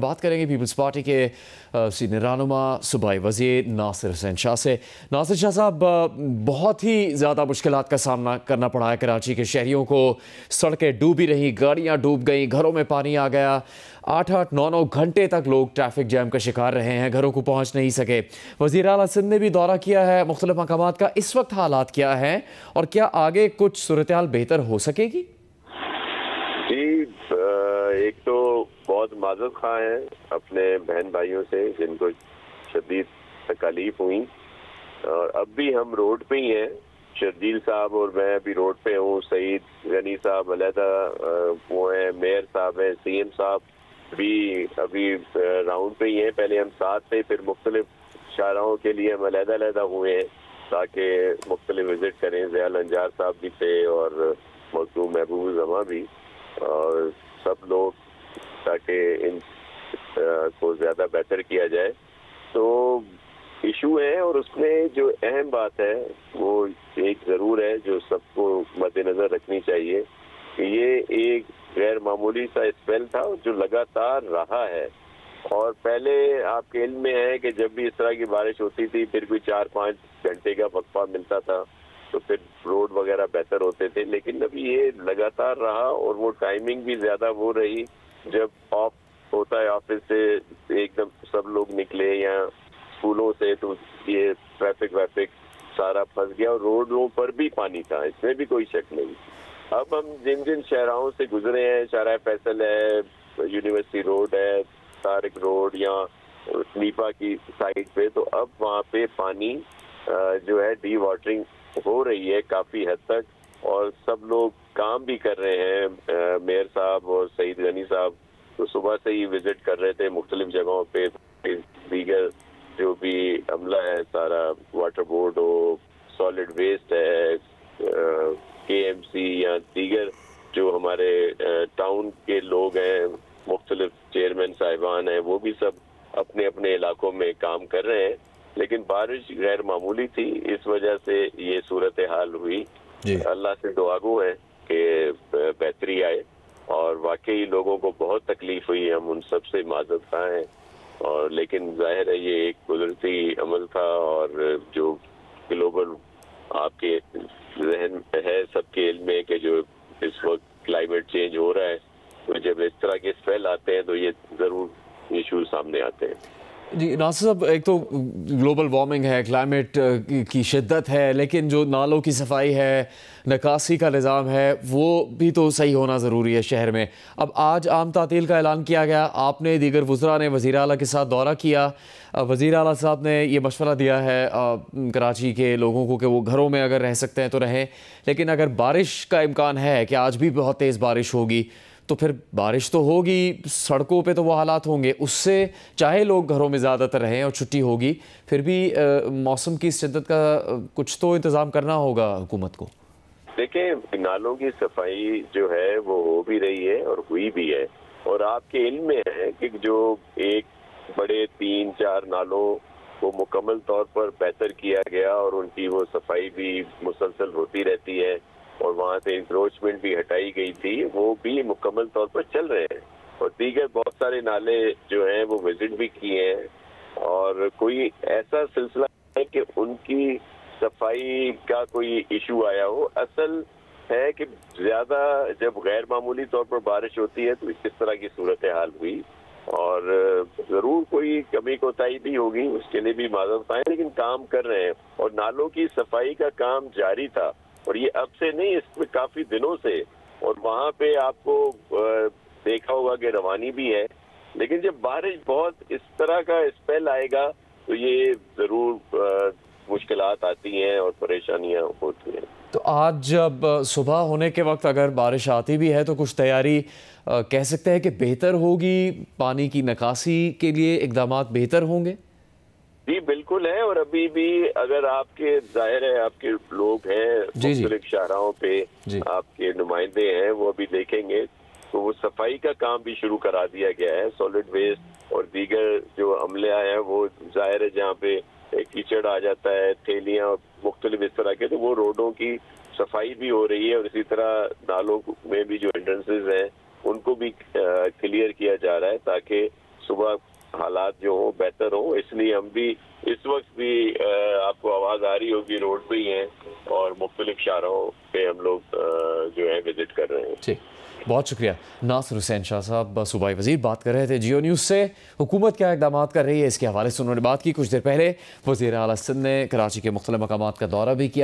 बात करेंगे peoples party के सीनियर रहनुमा सूबाई वज़ीर नासिर हुसैन शाह से। नासिर शाह साहब, बहुत ही ज़्यादा मुश्किलात का सामना करना पड़ा है कराची के शहरियों को। सड़कें डूबी रहीं, गाड़ियाँ डूब गईं, घरों में पानी आ गया। 8-8, 9-9 घंटे तक लोग ट्रैफिक जैम का शिकार रहे हैं, घरों को पहुँच नहीं सके। वज़ीर आला सिंध ने भी दौरा किया है मुख्तलिफ मकामात का। इस वक्त हालात क्या हैं और क्या आगे कुछ सूरत-ए-हाल बेहतर हो सकेगी? जी, एक तो बहुत माजूर खां हैं अपने बहन भाइयों से जिनको शदीद तकलीफ हुई, और अब भी हम रोड पे ही हैं। शर्जील साहब और मैं अभी रोड पे हूँ, सईद गनी साहब अलहदा वो हैं, मेयर साहब हैं, सीएम साहब भी अभी राउंड पे ही हैं। पहले हम साथ थे, फिर मुख्तलिफ शाहराहों के लिए हम अलहदा हुए हैं ताकि मुख्तलिफ विजिट करें। ज़ियाल अंजार साहब भी थे और मखदूम महबूब जमा भी, और सब लोग ताकि इन को ज़्यादा बेहतर किया जाए। तो इशू है, और उसमें जो अहम बात है वो एक ज़रूर है जो सबको मद्देनज़र रखनी चाहिए कि ये एक गैर मामूली सा स्पेल था जो लगातार रहा है। और पहले आपके इल्म में है कि जब भी इस तरह की बारिश होती थी फिर भी 4-5 घंटे का वक्फा मिलता था, तो फिर रोड वगैरह बेहतर होते थे। लेकिन अभी ये लगातार रहा, और वो टाइमिंग भी ज़्यादा वो रही जब ऑफ होता है ऑफिस से एकदम सब लोग निकले या स्कूलों से, तो ये ट्रैफिक वैफिक सारा फंस गया और रोडों पर भी पानी था, इसमें भी कोई शक नहीं। अब हम जिन जिन शहरों से गुजरे हैं, शाहराह फैसल है, यूनिवर्सिटी रोड है, तारिक रोड या नीपा की साइड पे, तो अब वहाँ पे पानी जो है डी वाटरिंग हो रही है काफ़ी हद तक, और सब लोग काम भी कर रहे हैं। मेयर साहब और सईद गनी साहब तो सुबह से ही विजिट कर रहे थे मुख्तलिफ जगहों पे। दीगर जो भी अमला है सारा, वाटर बोर्ड हो, सॉलिड वेस्ट है, KMC या दीगर जो हमारे टाउन के लोग हैं, मुख्तलिफ चेयरमैन साहिबान हैं, वो भी सब अपने अपने इलाकों में काम कर रहे हैं। लेकिन बारिश गैर मामूली थी, इस वजह से ये सूरत हाल हुई। अल्लाह से दुआगो है कि बेहतरी आए, और वाकई लोगों को बहुत तकलीफ हुई, हम उन सब से माजरत खां हैं। और लेकिन जाहिर है ये एक कुदरती अमल था, और जो ग्लोबल आपके जहन है सबके इल्म में कि जो इस वक्त क्लाइमेट चेंज हो रहा है, तो जब इस तरह के स्पेल आते हैं तो ये ज़रूर इशू सामने आते हैं। जी नासिर साहब, एक तो ग्लोबल वार्मिंग है, क्लाइमेट की शिद्दत है, लेकिन जो नालों की सफाई है, निकासी का निज़ाम है, वो भी तो सही होना ज़रूरी है शहर में। अब आज आम तातील का ऐलान किया गया, आपने दीगर वज़रा ने वज़ीर आला के साथ दौरा किया। वज़ीर आला साहब ने ये मशवरा दिया है कराची के लोगों को कि वो घरों में अगर रह सकते हैं तो रहें, लेकिन अगर बारिश का इम्कान है कि आज भी बहुत तेज़ बारिश होगी, तो फिर बारिश तो होगी, सड़कों पे तो वो हालात होंगे, उससे चाहे लोग घरों में ज़्यादातर रहें और छुट्टी होगी, फिर भी मौसम की शिद्दत का कुछ तो इंतज़ाम करना होगा हुकूमत को। देखें, नालों की सफाई जो है वो हो भी रही है और हुई भी है, और आपके इल्म में है कि जो एक बड़े 3-4 नालों को मुकम्मल तौर पर बेहतर किया गया और उनकी वो सफाई भी मुसलसल होती रहती है, और वहाँ से इंक्रोचमेंट भी हटाई गई थी, वो भी मुकम्मल तौर पर चल रहे हैं। और दीगर बहुत सारे नाले जो हैं वो विजिट भी किए हैं, और कोई ऐसा सिलसिला है कि उनकी सफाई का कोई इशू आया हो। असल है कि ज्यादा जब गैर मामूली तौर पर बारिश होती है तो इस तरह की सूरत हाल हुई, और जरूर कोई कमी कोताही भी होगी, उसके लिए भी माजरत है, लेकिन काम कर रहे हैं। और नालों की सफाई का काम जारी था, और ये अब से नहीं, इसमें काफी दिनों से। और वहाँ पे आपको देखा होगा कि रवानी भी है, लेकिन जब बारिश बहुत इस तरह का स्पेल आएगा तो ये जरूर मुश्किलात आती हैं और परेशानियां होती हैं। तो आज जब सुबह होने के वक्त अगर बारिश आती भी है तो कुछ तैयारी कह सकते हैं कि बेहतर होगी, पानी की निकासी के लिए इकदामात बेहतर होंगे? जी बिल्कुल है, और अभी भी अगर आपके जाहिर है आपके लोग हैं मुख्तलिफ शाहराहों पे, आपके नुमाइंदे हैं, वो अभी देखेंगे तो वो सफाई का काम भी शुरू करा दिया गया है। सॉलिड वेस्ट और दीगर जो अमले हैं वो जाहिर है जहाँ पे कीचड़ आ जाता है, थैलियाँ मुख्तलिफ इस तरह के, तो वो रोडों की सफाई भी हो रही है, और इसी तरह नालों में भी जो एंट्रेंसेज हैं उनको भी क्लियर किया जा रहा है ताकि صبح حالات جو ہوں بہتر ہوں، اس لیے ہم بھی اس وقت بھی آپ کو آواز آ رہی ہوگی روڈ پہ ہی ہیں اور مختلف شاہراہوں پہ ہم لوگ جو ہے وزٹ کر رہے ہیں۔ ٹھیک، بہت شکریہ۔ ناصر حسین شاہ صاحب صوبائی وزیر بات کر رہے تھے جیو نیوز سے۔ حکومت کیا اقدامات کر رہی ہے اس کے حوالے سے انہوں نے بات کی۔ کچھ دیر پہلے وزیر اعلیٰ سندھ نے کراچی کے مختلف مقامات کا دورہ بھی کیا۔